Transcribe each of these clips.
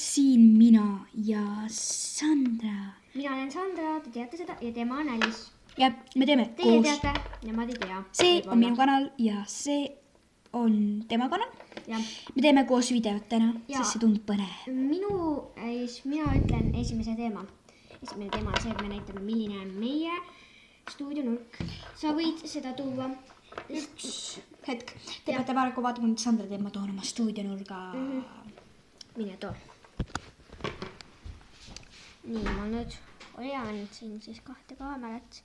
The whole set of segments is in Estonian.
siin mina ja Sandra. Mina olen Sandra, te teate seda ja tema on Alice. Ja me teeme Teie teate, nemad ei tea. See on minu kanal ja see on tema kanal. Ja. Me teeme koos videot täna, Ja. sest see tundub põnev. Mina ütlen esimese teema. Esimene teema on see, et me näitame, milline on meie stuudionurk. Sa võid seda tuua. Üks hetk. Te peate praegu vaatama, nüüd Sandra teeb, ma toon oma stuudionurga. Mine too. Nii, ma nüüd hoian siin siis 2 kaamerat.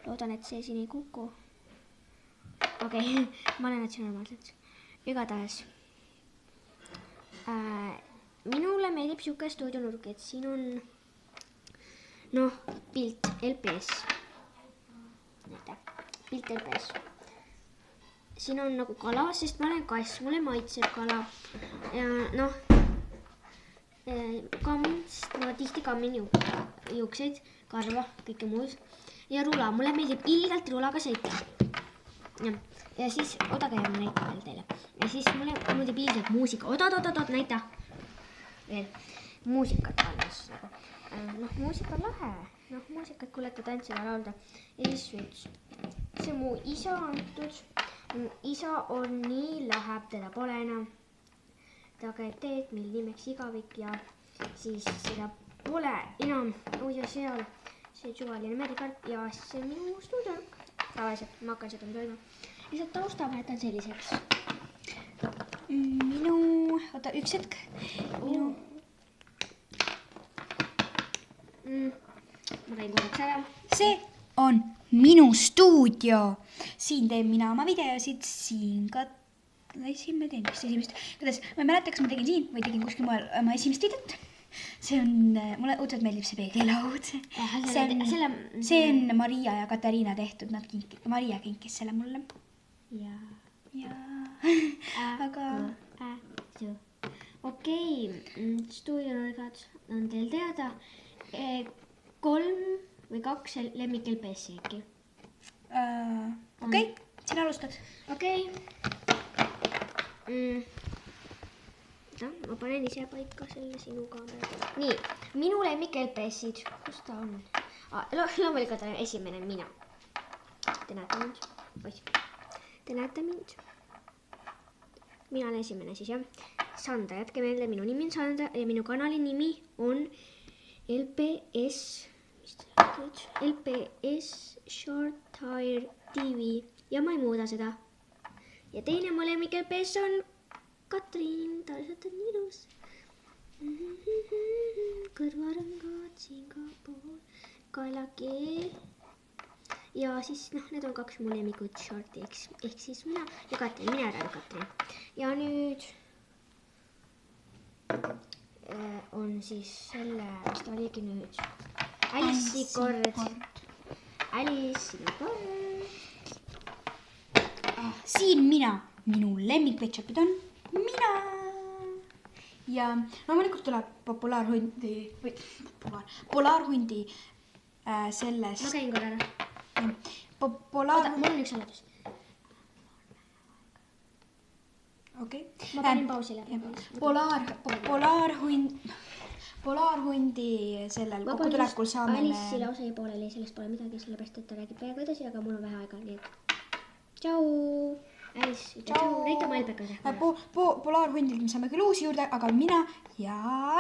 Loodan, et see siin ei kuku. Okei, ma olen otsi normaalselt. Igatahes. Minule meeldib siuke stuudionurk, et siin on pilt LPS. Näite, pilt LPS. Siin on nagu kala, sest ma olen kass, mulle maitseb kala. Ja kammist, ma tihti kammin juukseid, karva, kõike muud. Ja rula, mulle meeldib ilgelt rulaga sõita. Ja siis, oodake, ma näitan veel teile. Ja siis mulle meeldib ilgelt muusika. Oot, näita. Veel, muusikat alles. Muusika on lahe. Muusikat kuulete, tantsida, laulda. Ja siis üks. See mu isa antud. Mu isa on nii läheb, teda pole enam. Ta käib teed, mil nimeks igavik ja siis seda pole enam. Ja seal see suvaline merikart ja see minu stuudionurk. Tavaliselt ma hakkan seda toima. Lihtsalt tausta vahetan selliseks. Oota, üks hetk. Ma käin korraks ära. See on minu stuudio. Siin teen mina oma videosid, siin me teen vist esimest. Kuidas, ma ei mäleta, kas ma tegin siin või tegin kuskil mujal oma esimest videot. See on, mulle õudselt meeldib see peeglilaud. See on Maria ja Katariina tehtud, Maria kinkis selle mulle. Ja. Aga. Okei, stuudionurgad on teil teada. 3 või 2 lemmik LPS-i äkki. Okei, sina alustad. Okei. Ma panen ise paika selle sinu kaamera. Nii, minu lemmik LPS-id. Kus ta on? Loomulikult on esimene mina. Te näete mind. Te näete mind. Mina olen esimene siis, jah. Sandra, jätke meelde, minu nimi on Sandra ja minu kanali nimi on LPS Short Tire TV ja ma ei muuda seda. Ja teine mu lemmik LPS on Katrin, ta lihtsalt on ilus. Kõrvarõngad siin ka pool, kaelakeel. Ja siis, need on 2 mu lemmikut shorti, ehk siis mina ja Katrin, mine ära Katrin. Ja nüüd on siis selle, mis ta oligi nüüd? Alice'i kord. Siin minu lemmik vetšapid on mina. Ja loomulikult tuleb polaarhundi sellest. Ma käin korra ära. Oota, mul on üks saladus. Okei. Ma panin pausile. Polaarhundi sellel kokkutulekul saame Alice'i lause jäi pooleli, sellest pole midagi, sellepärast, et ta räägib praegu edasi, aga mul on vähe aega, nii et tšau! Alice, tšau! Näita oma LPK. Polaarhundilt me saame küll uusi juurde, aga mina ja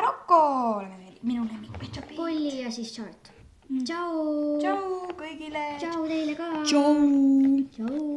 Rocco oleme minu lemmik vetšapid. Kolli ja siis short. Tšau! Tšau kõigile! Tšau teile ka! Tšau! Tšau!